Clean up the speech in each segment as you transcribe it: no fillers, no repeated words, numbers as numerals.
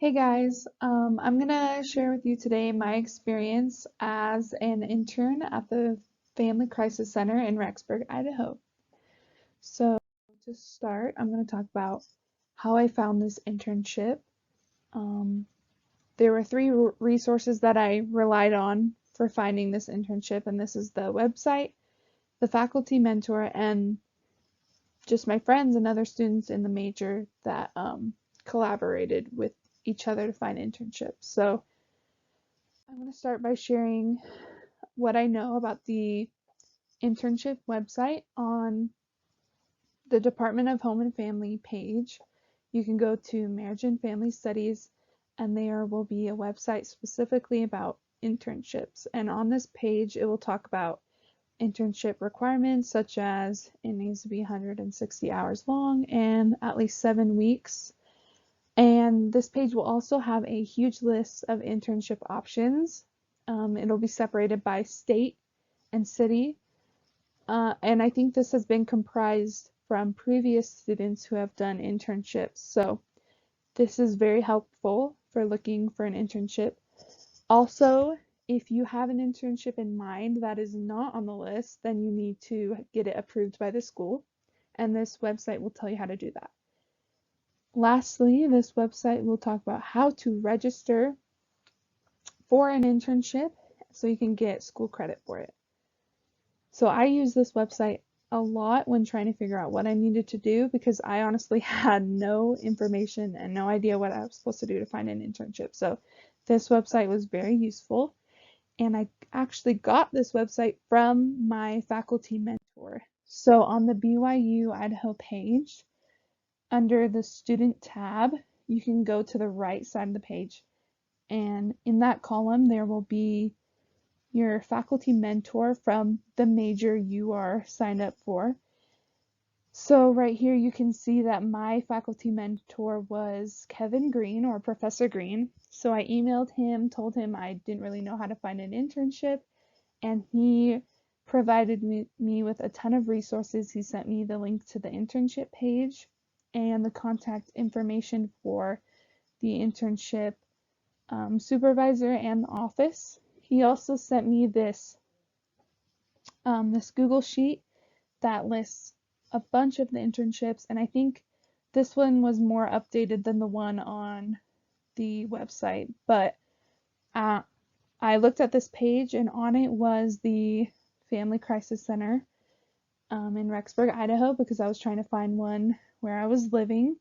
Hey guys, I'm gonna share with you today my experience as an intern at the Family Crisis Center in Rexburg, Idaho. So to start, I'm gonna talk about how I found this internship. Um, there were three resources that I relied on for finding this internship, and this is the website, the faculty mentor, and just my friends and other students in the major that collaborated with each other to find internships. So I'm going to start by sharing what I know about the internship website on the Department of Home and Family page. You can go to Marriage and Family Studies, and there will be a website specifically about internships. And on this page, it will talk about internship requirements, such as it needs to be 160 hours long and at least 7 weeks. And this page will also have a huge list of internship options. It'll be separated by state and city. And I think this has been comprised from previous students who have done internships. So this is very helpful for looking for an internship. Also, if you have an internship in mind that is not on the list, then you need to get it approved by the school. And this website will tell you how to do that. Lastly, this website will talk about how to register for an internship so you can get school credit for it. So I use this website a lot when trying to figure out what I needed to do because I honestly had no information and no idea what I was supposed to do to find an internship. So this website was very useful, and I actually got this website from my faculty mentor. So on the BYU-Idaho page, under the student tab, you can go to the right side of the page, and in that column there will be your faculty mentor from the major you are signed up for. So right here you can see that my faculty mentor was Kevin Green, or Professor Green. So I emailed him, told him I didn't really know how to find an internship, and he provided me with a ton of resources. He sent me the link to the internship page and the contact information for the internship supervisor and the office. He also sent me this Google sheet that lists a bunch of the internships, and I think this one was more updated than the one on the website. But I looked at this page, and on it was the Family Crisis Center in Rexburg, Idaho, because I was trying to find one where I was living.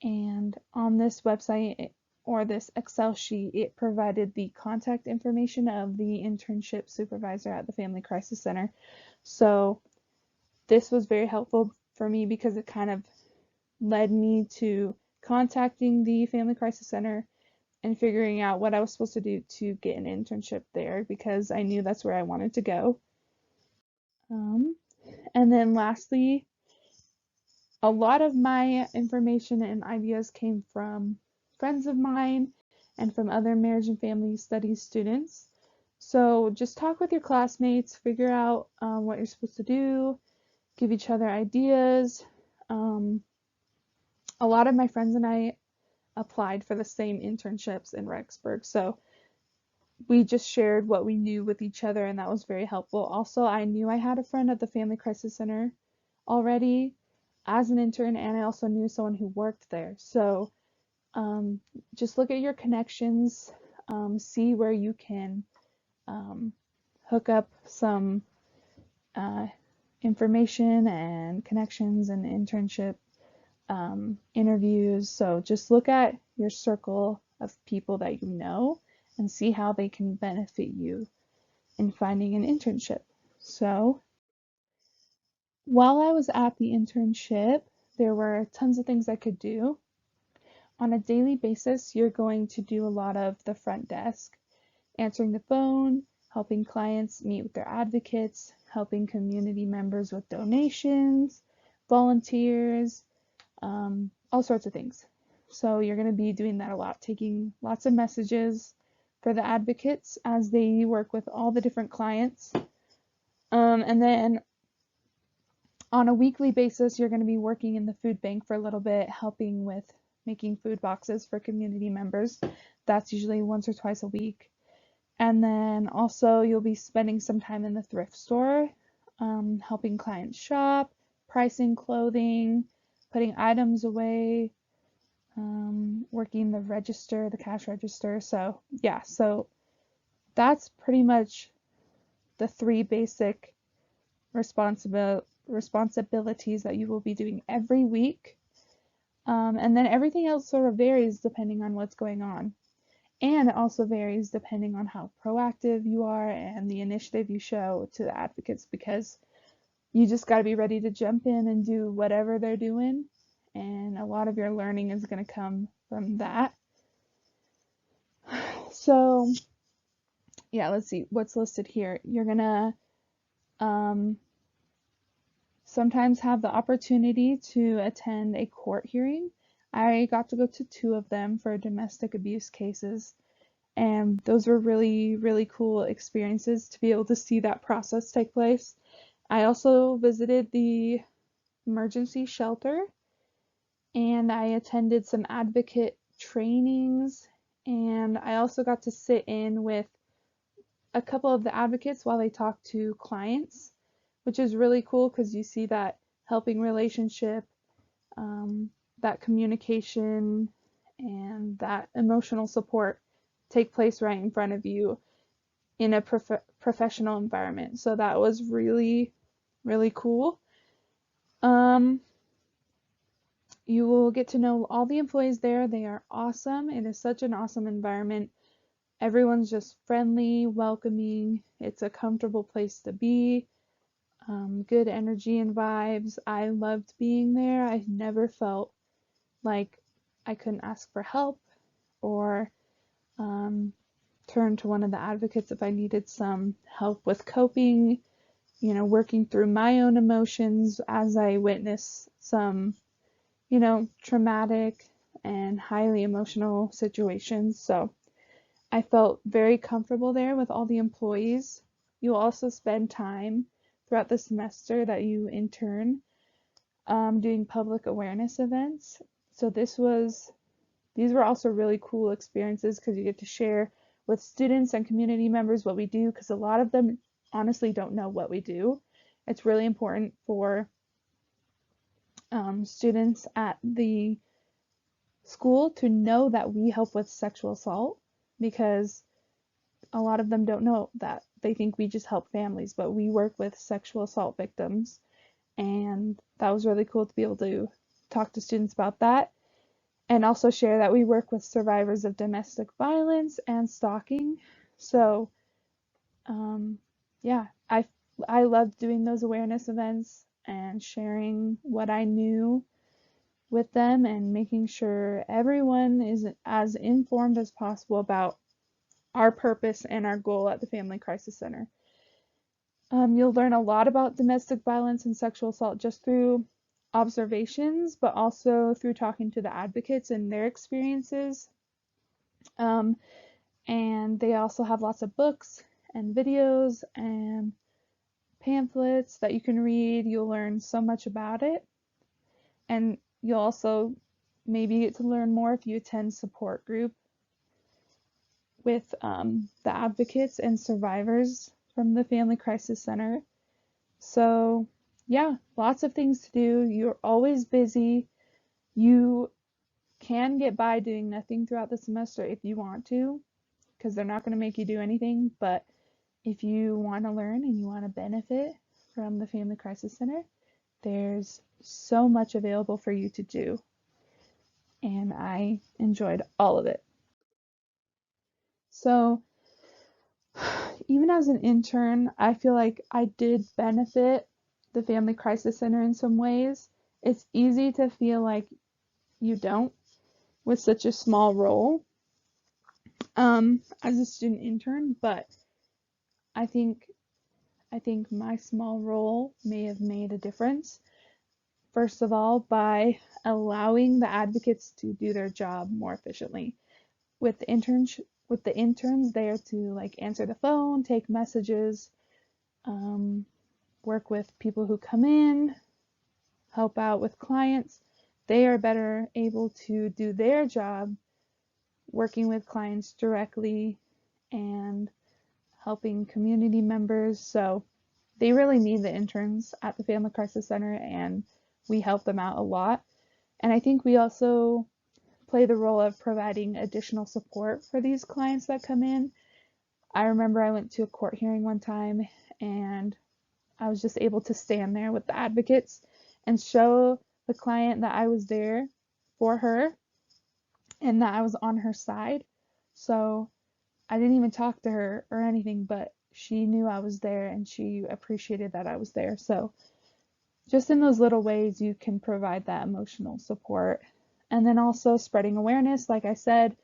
And on this website, or this Excel sheet, it provided the contact information of the internship supervisor at the Family Crisis Center. So this was very helpful for me because it kind of led me to contacting the Family Crisis Center and figuring out what I was supposed to do to get an internship there, because I knew that's where I wanted to go. And then lastly, a lot of my information and ideas came from friends of mine and from other marriage and family studies students. So just talk with your classmates, figure out what you're supposed to do, give each other ideas. A lot of my friends and I applied for the same internships in Rexburg, so we just shared what we knew with each other, and that was very helpful. Also, I knew I had a friend at the Family Crisis Center already as an intern, and I also knew someone who worked there. So just look at your connections, see where you can hook up some information and connections and internship interviews. So just look at your circle of people that you know and see how they can benefit you in finding an internship. So while I was at the internship, there were tons of things I could do. On a daily basis, you're going to do a lot of the front desk, answering the phone, helping clients meet with their advocates, helping community members with donations, volunteers, all sorts of things. So you're going to be doing that a lot, taking lots of messages for the advocates as they work with all the different clients. And then on a weekly basis, you're going to be working in the food bank for a little bit, helping with making food boxes for community members. That's usually once or twice a week. And then also you'll be spending some time in the thrift store, helping clients shop, pricing clothing, putting items away, working the register, the cash register. So yeah, so that's pretty much the three basic responsibilities that you will be doing every week. And then everything else sort of varies depending on what's going on. And it also varies depending on how proactive you are and the initiative you show to the advocates, because you just got to be ready to jump in and do whatever they're doing. And a lot of your learning is going to come from that. So, yeah, let's see what's listed here. You're going to sometimes have the opportunity to attend a court hearing. I got to go to 2 of them for domestic abuse cases. And those were really, really cool experiences to be able to see that process take place. I also visited the emergency shelter, and I attended some advocate trainings, and I also got to sit in with a couple of the advocates while they talk to clients, which is really cool because you see that helping relationship, that communication, and that emotional support take place right in front of you in a professional environment. So that was really, really cool. You will get to know all the employees there. They are awesome. It is such an awesome environment. Everyone's just friendly, welcoming. It's a comfortable place to be. Good energy and vibes. I loved being there. I never felt like I couldn't ask for help or turn to one of the advocates if I needed some help with coping, working through my own emotions as I witnessed some, traumatic and highly emotional situations. So I felt very comfortable there with all the employees. You'll also spend time throughout the semester that you intern doing public awareness events. So these were also really cool experiences because you get to share with students and community members what we do, because a lot of them honestly don't know what we do. It's really important for students at the school to know that we help with sexual assault, because a lot of them don't know that. They think we just help families, but we work with sexual assault victims. And that was really cool to be able to talk to students about that. And also share that we work with survivors of domestic violence and stalking. So, yeah, I loved doing those awareness events and sharing what I knew with them and making sure everyone is as informed as possible about our purpose and our goal at the Family Crisis Center. You'll learn a lot about domestic violence and sexual assault just through observations, but also through talking to the advocates and their experiences. And they also have lots of books and videos and pamphlets that you can read. You'll learn so much about it. And you'll also maybe get to learn more if you attend support group with the advocates and survivors from the Family Crisis Center. So yeah, lots of things to do. You're always busy. You can get by doing nothing throughout the semester if you want to, because they're not going to make you do anything. But if you want to learn and you want to benefit from the Family Crisis Center, there's so much available for you to do. And I enjoyed all of it. So even as an intern, I feel like I did benefit the Family Crisis Center in some ways. It's easy to feel like you don't with such a small role as a student intern, but I think my small role may have made a difference. First of all, by allowing the advocates to do their job more efficiently. With the interns there to like answer the phone, take messages, work with people who come in, help out with clients. they are better able to do their job working with clients directly and helping community members. So they really need the interns at the Family Crisis Center, and we help them out a lot. And I think we also play the role of providing additional support for these clients that come in. I remember I went to a court hearing one time, and I was just able to stand there with the advocates and show the client that I was there for her and that I was on her side. So I didn't even talk to her or anything, but she knew I was there and she appreciated that I was there. So just in those little ways, you can provide that emotional support. And then also spreading awareness. Like I said,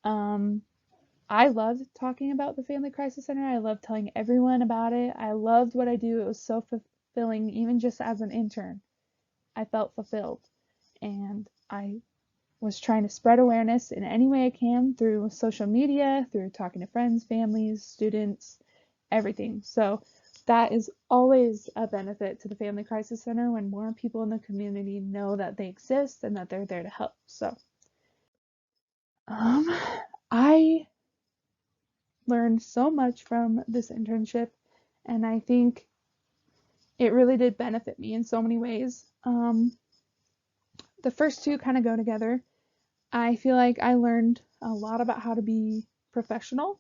I loved talking about the Family Crisis Center. I loved telling everyone about it. I loved what I do. It was so fulfilling, even just as an intern. I felt fulfilled. And I was trying to spread awareness in any way I can through social media, through talking to friends, families, students, everything. So that is always a benefit to the Family Crisis Center when more people in the community know that they exist and that they're there to help. So I learned so much from this internship, and I think it really did benefit me in so many ways. The first two kind of go together. I feel like I learned a lot about how to be professional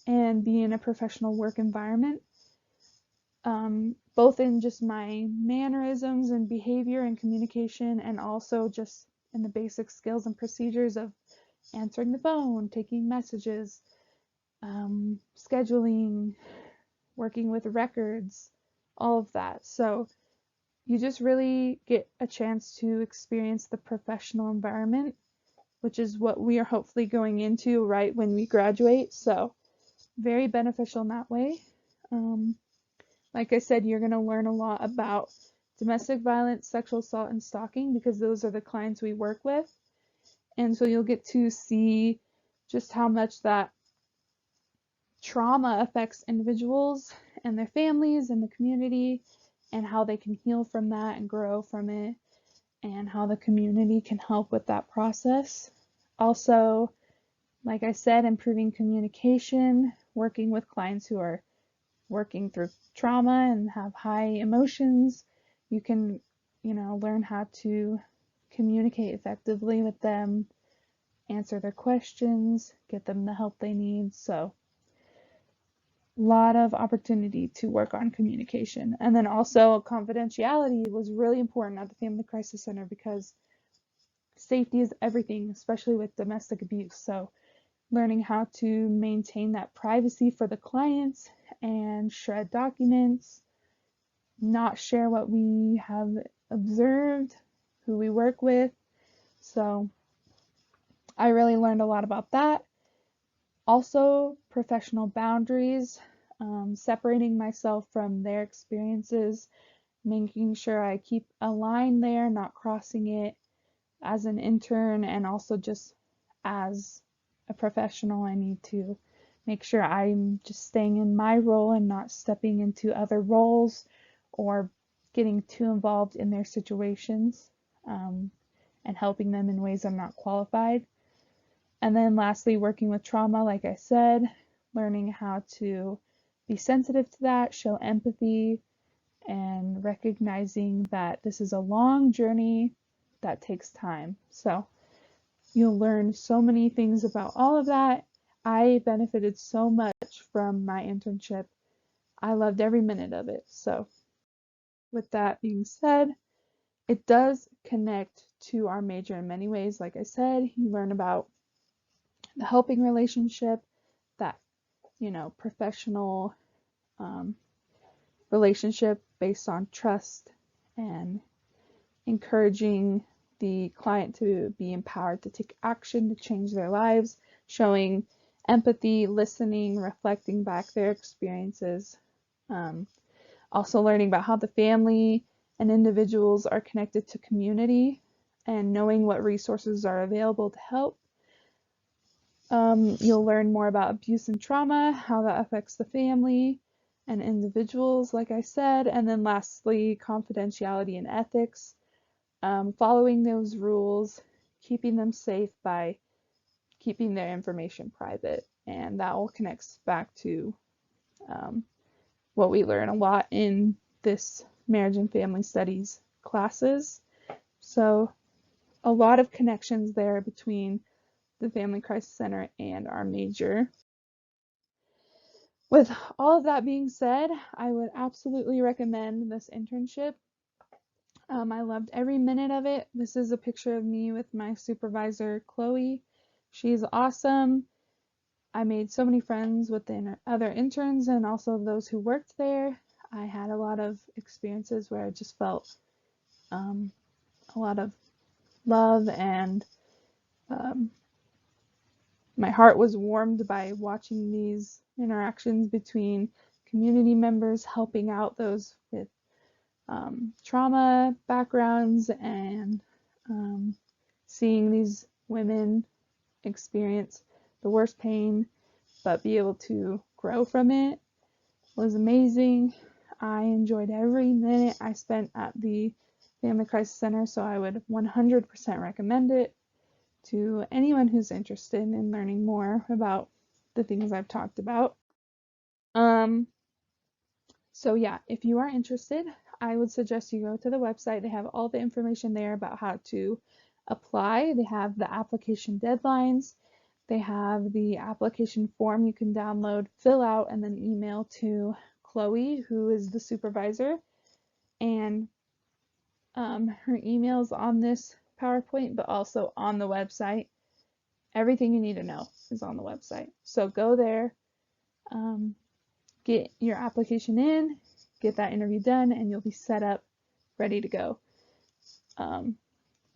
and be in a professional work environment, both in just my mannerisms and behavior and communication, and also just in the basic skills and procedures of answering the phone, taking messages, scheduling, working with records, all of that. So you just really get a chance to experience the professional environment, which is what we are hopefully going into right when we graduate. So very beneficial in that way. Like I said, you're going to learn a lot about domestic violence, sexual assault, and stalking because those are the clients we work with. And so you'll get to see just how much that trauma affects individuals and their families and the community, and how they can heal from that and grow from it, and how the community can help with that process. Also, like I said, improving communication, working with clients who are working through trauma and have high emotions. You can, learn how to communicate effectively with them, answer their questions, get them the help they need. So a lot of opportunity to work on communication. And then also confidentiality was really important at the Family Crisis Center because safety is everything, especially with domestic abuse. So learning how to maintain that privacy for the clients and shred documents, not share what we have observed, who we work with. So I really learned a lot about that. Also, professional boundaries, separating myself from their experiences, making sure I keep a line there, not crossing it as an intern, and also just as a professional, I need to make sure I'm just staying in my role and not stepping into other roles or getting too involved in their situations, and helping them in ways I'm not qualified. And then lastly, working with trauma, like I said, learning how to be sensitive to that, show empathy, and recognizing that this is a long journey that takes time. So you'll learn so many things about all of that. I benefited so much from my internship. I loved every minute of it. So with that being said, it does connect to our major in many ways. Like I said, you learn about the helping relationship, that, professional relationship based on trust and encouraging the client to be empowered to take action to change their lives, showing empathy, listening, reflecting back their experiences. Also learning about how the family and individuals are connected to community and knowing what resources are available to help. You'll learn more about abuse and trauma, how that affects the family and individuals, like I said. And then lastly, confidentiality and ethics. following those rules, keeping them safe by keeping their information private. And that all connects back to what we learn a lot in this marriage and family studies classes. So a lot of connections there between the Family Crisis Center and our major. With all of that being said, I would absolutely recommend this internship. I loved every minute of it. This is a picture of me with my supervisor, Chloe. She's awesome. I made so many friends with the other interns and also those who worked there. I had a lot of experiences where I just felt a lot of love, and my heart was warmed by watching these interactions between community members, helping out those with trauma backgrounds, and seeing these women experience the worst pain but be able to grow from it was amazing. I enjoyed every minute I spent at the Family Crisis Center, so I would 100% recommend it to anyone who's interested in learning more about the things I've talked about. So yeah, if you are interested, I would suggest you go to the website. They have all the information there about how to apply. They have the application deadlines. They have the application form you can download, fill out, and then email to Chloe, who is the supervisor. And her email's on this PowerPoint, but also on the website. Everything you need to know is on the website. So go there, get your application in, get that interview done, and you'll be set up, ready to go.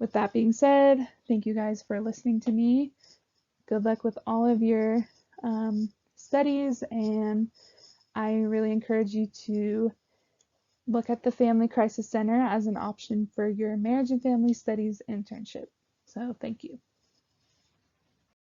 With that being said, thank you guys for listening to me. Good luck with all of your studies, and I really encourage you to look at the Family Crisis Center as an option for your marriage and family studies internship. So thank you.